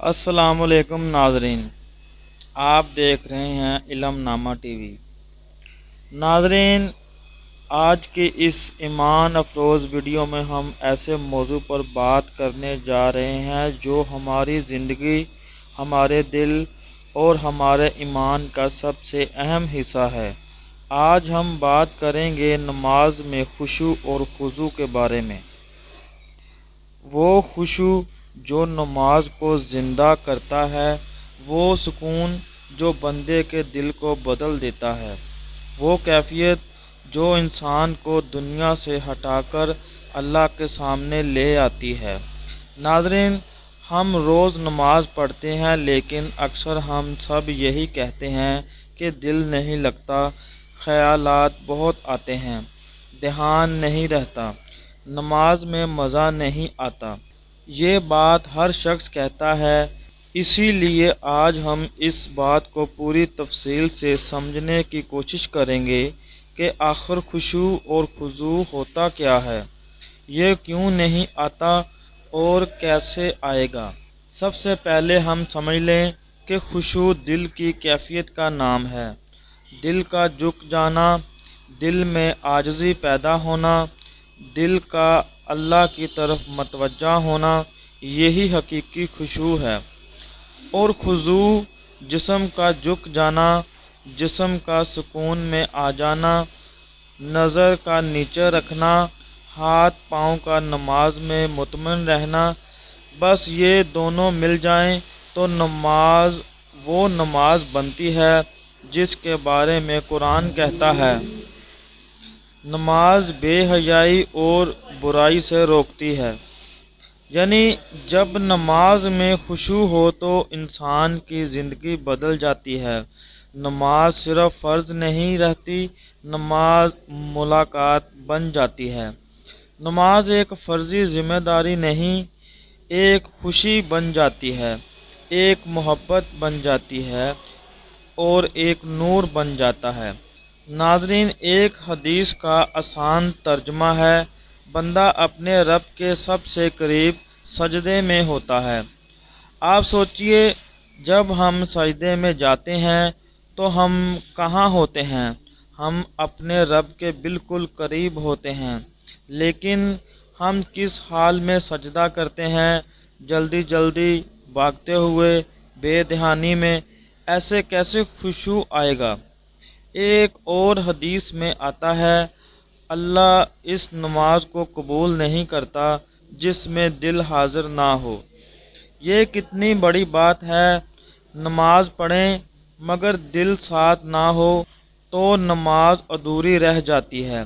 السلام علیکم ناظرین، آپ دیکھ رہے ہیں علم نامہ ٹی وی۔ ناظرین، آج کی اس ایمان افروز ویڈیو میں ہم ایسے موضوع پر بات کرنے جا رہے ہیں جو ہماری زندگی، ہمارے دل اور ہمارے ایمان کا سب سے اہم حصہ ہے۔ آج ہم بات کریں گے نماز میں خشوع اور خضوع کے بارے میں۔ وہ خشوع جو نماز کو زندہ کرتا ہے، وہ سکون جو بندے کے دل کو بدل دیتا ہے، وہ کیفیت جو انسان کو دنیا سے ہٹا کر اللہ کے سامنے لے آتی ہے۔ ناظرین، ہم روز نماز پڑھتے ہیں لیکن اکثر ہم سب یہی کہتے ہیں کہ دل نہیں لگتا، خیالات بہت آتے ہیں، دھیان نہیں رہتا، نماز میں مزہ نہیں آتا۔ یہ بات ہر شخص کہتا ہے، اسی لیے آج ہم اس بات کو پوری تفصیل سے سمجھنے کی کوشش کریں گے کہ آخر خشوع اور خضوع ہوتا کیا ہے، یہ کیوں نہیں آتا اور کیسے آئے گا۔ سب سے پہلے ہم سمجھ لیں کہ خشوع دل کی کیفیت کا نام ہے۔ دل کا جھک جانا، دل میں عاجزی پیدا ہونا، دل کا اللہ کی طرف متوجہ ہونا، یہی حقیقی خشوع ہے۔ اور خضوع جسم کا جھک جانا، جسم کا سکون میں آ جانا، نظر کا نیچے رکھنا، ہاتھ پاؤں کا نماز میں مطمئن رہنا، بس یہ دونوں مل جائیں تو وہ نماز بنتی ہے جس کے بارے میں قرآن کہتا ہے، نماز بے حیائی اور برائی سے روکتی ہے۔ یعنی جب نماز میں خشوع ہو تو انسان کی زندگی بدل جاتی ہے۔ نماز صرف فرض نہیں رہتی، نماز ملاقات بن جاتی ہے۔ نماز ایک فرضی ذمہ داری نہیں، ایک خوشی بن جاتی ہے، ایک محبت بن جاتی ہے اور ایک نور بن جاتا ہے۔ ناظرین، ایک حدیث کا آسان ترجمہ ہے، بندہ اپنے رب کے سب سے قریب سجدے میں ہوتا ہے۔ آپ سوچئے، جب ہم سجدے میں جاتے ہیں تو ہم کہاں ہوتے ہیں؟ ہم اپنے رب کے بالکل قریب ہوتے ہیں، لیکن ہم کس حال میں سجدہ کرتے ہیں؟ جلدی جلدی، بھاگتے ہوئے، بے دھیانی میں۔ ایسے کیسے خشوع آئے گا؟ ایک اور حدیث میں آتا ہے، اللہ اس نماز کو قبول نہیں کرتا جس میں دل حاضر نہ ہو۔ یہ کتنی بڑی بات ہے، نماز پڑھیں مگر دل ساتھ نہ ہو تو نماز ادھوری رہ جاتی ہے۔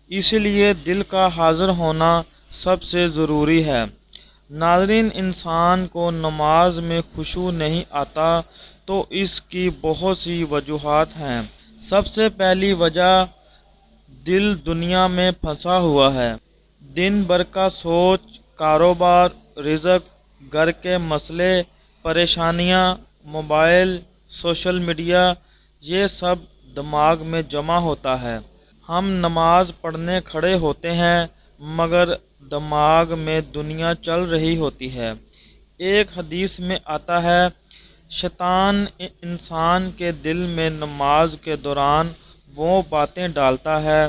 اس لیے دل کا حاضر ہونا سب سے ضروری ہے۔ ناظرین، انسان کو نماز میں خشوع نہیں آتا تو اس کی بہت سی وجوہات ہیں۔ سب سے پہلی وجہ، دل دنیا میں پھنسا ہوا ہے۔ دن بھر کا سوچ، کاروبار، رزق، گھر کے مسئلے، پریشانیاں، موبائل، سوشل میڈیا، یہ سب دماغ میں جمع ہوتا ہے۔ ہم نماز پڑھنے کھڑے ہوتے ہیں مگر دماغ میں دنیا چل رہی ہوتی ہے۔ ایک حدیث میں آتا ہے، شیطان انسان کے دل میں نماز کے دوران وہ باتیں ڈالتا ہے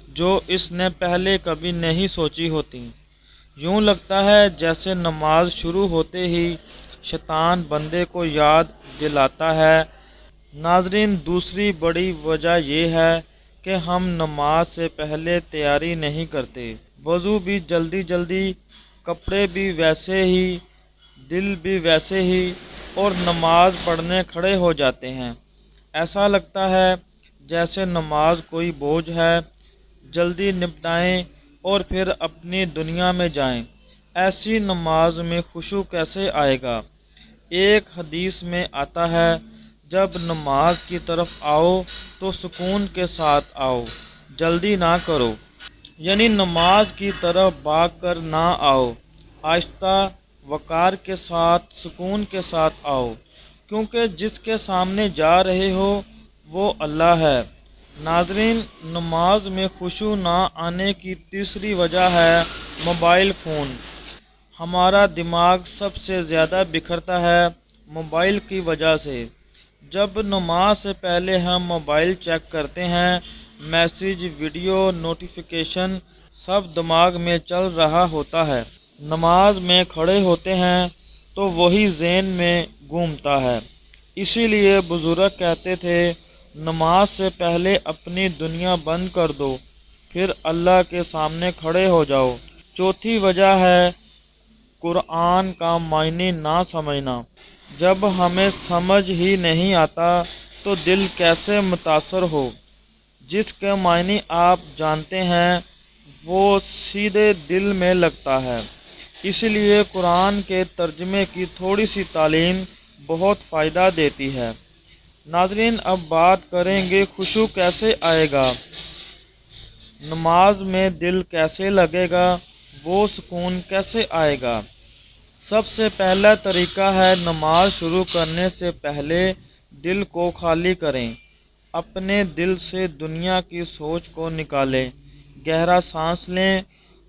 جو اس نے پہلے کبھی نہیں سوچی ہوتیں۔ یوں لگتا ہے جیسے نماز شروع ہوتے ہی شیطان بندے کو یاد دلاتا ہے۔ ناظرین، دوسری بڑی وجہ یہ ہے کہ ہم نماز سے پہلے تیاری نہیں کرتے۔ وضو بھی جلدی جلدی، کپڑے بھی ویسے ہی، دل بھی ویسے ہی، اور نماز پڑھنے کھڑے ہو جاتے ہیں۔ ایسا لگتا ہے جیسے نماز کوئی بوجھ ہے، جلدی نپٹائیں اور پھر اپنی دنیا میں جائیں۔ ایسی نماز میں خشوع کیسے آئے گا؟ ایک حدیث میں آتا ہے، جب نماز کی طرف آؤ تو سکون کے ساتھ آؤ، جلدی نہ کرو۔ یعنی نماز کی طرف بھاگ کر نہ آؤ، آہستہ، وقار کے ساتھ، سکون کے ساتھ آؤ، کیونکہ جس کے سامنے جا رہے ہو وہ اللہ ہے۔ ناظرین، نماز میں خشوع نہ آنے کی تیسری وجہ ہے موبائل فون۔ ہمارا دماغ سب سے زیادہ بکھرتا ہے موبائل کی وجہ سے۔ جب نماز سے پہلے ہم موبائل چیک کرتے ہیں، میسیج، ویڈیو، نوٹیفیکیشن سب دماغ میں چل رہا ہوتا ہے۔ نماز میں کھڑے ہوتے ہیں تو وہی ذہن میں گھومتا ہے۔ اسی لیے بزرگ کہتے تھے، نماز سے پہلے اپنی دنیا بند کر دو، پھر اللہ کے سامنے کھڑے ہو جاؤ۔ چوتھی وجہ ہے قرآن کا معنی نہ سمجھنا۔ جب ہمیں سمجھ ہی نہیں آتا تو دل کیسے متاثر ہو؟ جس کے معنی آپ جانتے ہیں وہ سیدھے دل میں لگتا ہے۔ اس لیے قرآن کے ترجمے کی تھوڑی سی تعلیم بہت فائدہ دیتی ہے۔ ناظرین، اب بات کریں گے خشوع کیسے آئے گا، نماز میں دل کیسے لگے گا، وہ سکون کیسے آئے گا۔ سب سے پہلا طریقہ ہے نماز شروع کرنے سے پہلے دل کو خالی کریں۔ اپنے دل سے دنیا کی سوچ کو نکالیں، گہرا سانس لیں،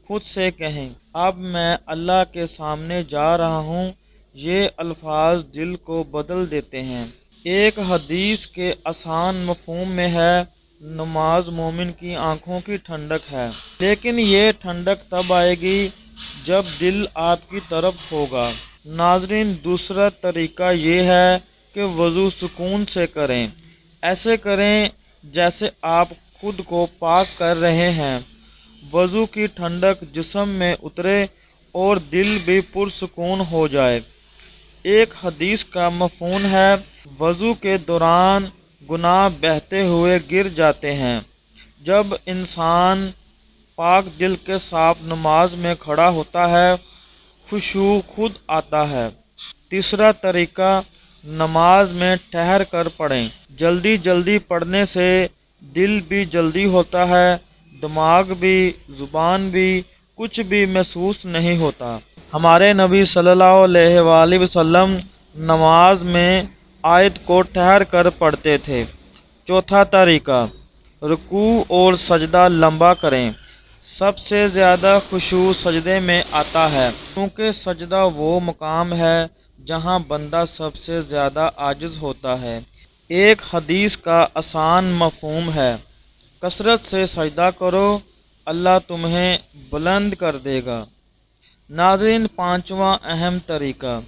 خود سے کہیں، اب میں اللہ کے سامنے جا رہا ہوں۔ یہ الفاظ دل کو بدل دیتے ہیں۔ ایک حدیث کے آسان مفہوم میں ہے، نماز مومن کی آنکھوں کی ٹھنڈک ہے، لیکن یہ ٹھنڈک تب آئے گی جب دل آپ کی طرف ہوگا۔ ناظرین، دوسرا طریقہ یہ ہے کہ وضو سکون سے کریں۔ ایسے کریں جیسے آپ خود کو پاک کر رہے ہیں۔ وضو کی ٹھنڈک جسم میں اترے اور دل بھی پرسکون ہو جائے۔ ایک حدیث کا مفہوم ہے، وضو کے دوران گناہ بہتے ہوئے گر جاتے ہیں۔ جب انسان پاک دل کے ساتھ نماز میں کھڑا ہوتا ہے، خشوع خود آتا ہے۔ تیسرا طریقہ، نماز میں ٹھہر کر پڑھیں۔ جلدی جلدی پڑھنے سے دل بھی جلدی ہوتا ہے، دماغ بھی، زبان بھی، کچھ بھی محسوس نہیں ہوتا۔ ہمارے نبی صلی اللہ علیہ وآلہ وسلم نماز میں آیت کو ٹھہر کر پڑھتے تھے۔ چوتھا طریقہ، رکوع اور سجدہ لمبا کریں۔ سب سے زیادہ خشوع سجدے میں آتا ہے، کیونکہ سجدہ وہ مقام ہے جہاں بندہ سب سے زیادہ عاجز ہوتا ہے۔ ایک حدیث کا آسان مفہوم ہے، کثرت سے سجدہ کرو، اللہ تمہیں بلند کر دے گا۔ ناظرین، پانچواں اہم طریقہ،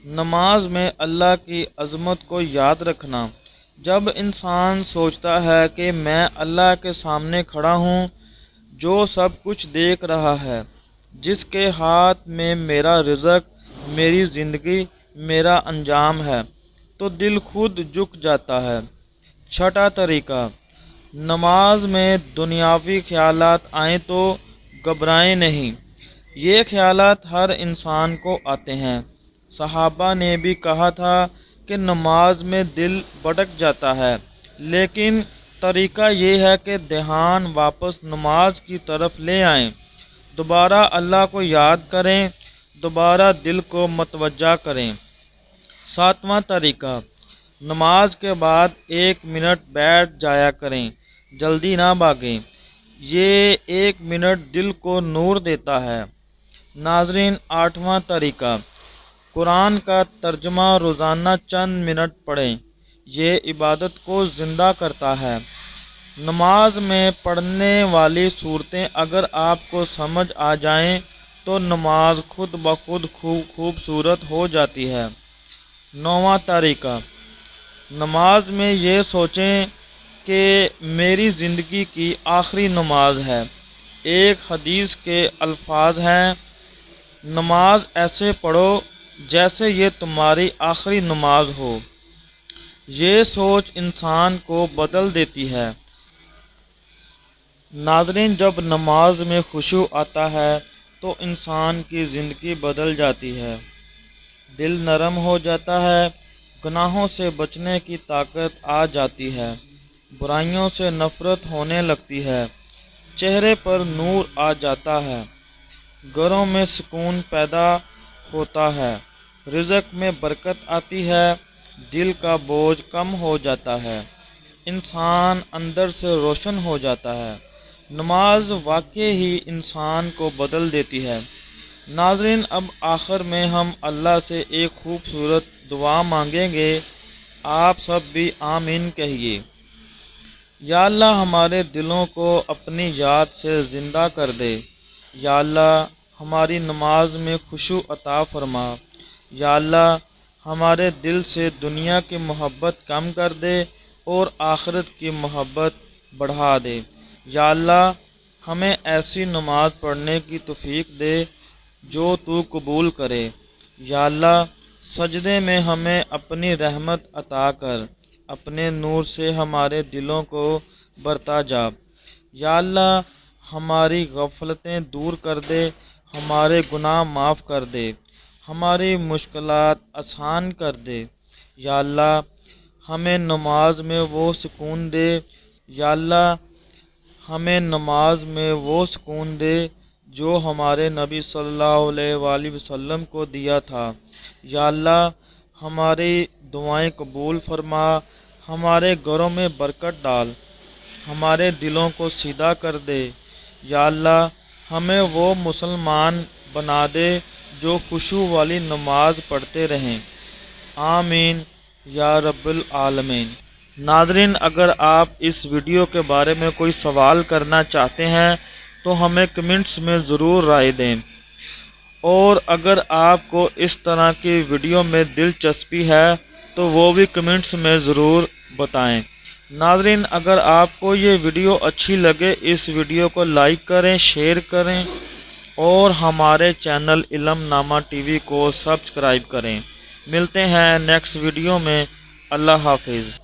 نماز میں اللہ کی عظمت کو یاد رکھنا۔ جب انسان سوچتا ہے کہ میں اللہ کے سامنے کھڑا ہوں، جو سب کچھ دیکھ رہا ہے، جس کے ہاتھ میں میرا رزق، میری زندگی، میرا انجام ہے، تو دل خود جھک جاتا ہے۔ چھٹا طریقہ، نماز میں دنیاوی خیالات آئیں تو گھبرائیں نہیں۔ یہ خیالات ہر انسان کو آتے ہیں۔ صحابہ نے بھی کہا تھا کہ نماز میں دل بھٹک جاتا ہے، لیکن طریقہ یہ ہے کہ دھیان واپس نماز کی طرف لے آئیں، دوبارہ اللہ کو یاد کریں، دوبارہ دل کو متوجہ کریں۔ ساتواں طریقہ، نماز کے بعد 1 منٹ بیٹھ جایا کریں، جلدی نہ بھاگیں، یہ 1 منٹ دل کو نور دیتا ہے۔ ناظرین، آٹھواں طریقہ، قرآن کا ترجمہ روزانہ چند منٹ پڑھیں، یہ عبادت کو زندہ کرتا ہے۔ نماز میں پڑھنے والی صورتیں اگر آپ کو سمجھ آ جائیں تو نماز خود بخود خوبصورت ہو جاتی ہے۔ نواں طریقہ، نماز میں یہ سوچیں کہ میری زندگی کی آخری نماز ہے۔ ایک حدیث کے الفاظ ہیں، نماز ایسے پڑھو جیسے یہ تمہاری آخری نماز ہو۔ یہ سوچ انسان کو بدل دیتی ہے۔ ناظرین، جب نماز میں خشوع آتا ہے تو انسان کی زندگی بدل جاتی ہے، دل نرم ہو جاتا ہے، گناہوں سے بچنے کی طاقت آ جاتی ہے، برائیوں سے نفرت ہونے لگتی ہے، چہرے پر نور آ جاتا ہے، گھروں میں سکون پیدا ہوتا ہے، رزق میں برکت آتی ہے، دل کا بوجھ کم ہو جاتا ہے، انسان اندر سے روشن ہو جاتا ہے۔ نماز واقعی ہی انسان کو بدل دیتی ہے۔ ناظرین، اب آخر میں ہم اللہ سے ایک خوبصورت دعا مانگیں گے، آپ سب بھی آمین کہیے۔ یا اللہ ہمارے دلوں کو اپنی یاد سے زندہ کر دے۔ یا اللہ ہماری نماز میں خشوع عطا فرما۔ یا اللہ ہمارے دل سے دنیا کی محبت کم کر دے اور آخرت کی محبت بڑھا دے۔ یا اللہ ہمیں ایسی نماز پڑھنے کی توفیق دے جو تو قبول کرے۔ یا اللہ سجدے میں ہمیں اپنی رحمت عطا کر، اپنے نور سے ہمارے دلوں کو برتا جا۔ یا اللہ ہماری غفلتیں دور کر دے، ہمارے گناہ معاف کر دے، ہماری مشکلات آسان کر دے۔ یا اللہ ہمیں نماز میں وہ سکون دے۔ یا اللہ ہمیں نماز میں وہ سکون دے جو ہمارے نبی صلی اللہ علیہ وآلہ وسلم کو دیا تھا۔ یا اللہ ہماری دعائیں قبول فرما، ہمارے گھروں میں برکت ڈال، ہمارے دلوں کو سیدھا کر دے۔ یا اللہ ہمیں وہ مسلمان بنا دے جو خشوع والی نماز پڑھتے رہیں۔ آمین یا رب العالمین۔ ناظرین، اگر آپ اس ویڈیو کے بارے میں کوئی سوال کرنا چاہتے ہیں تو ہمیں کمنٹس میں ضرور رائے دیں، اور اگر آپ کو اس طرح کی ویڈیو میں دلچسپی ہے تو وہ بھی کمنٹس میں ضرور بتائیں۔ ناظرین، اگر آپ کو یہ ویڈیو اچھی لگے اس ویڈیو کو لائک کریں، شیئر کریں اور ہمارے چینل علم نامہ ٹی وی کو سبسکرائب کریں۔ ملتے ہیں نیکسٹ ویڈیو میں۔ اللہ حافظ۔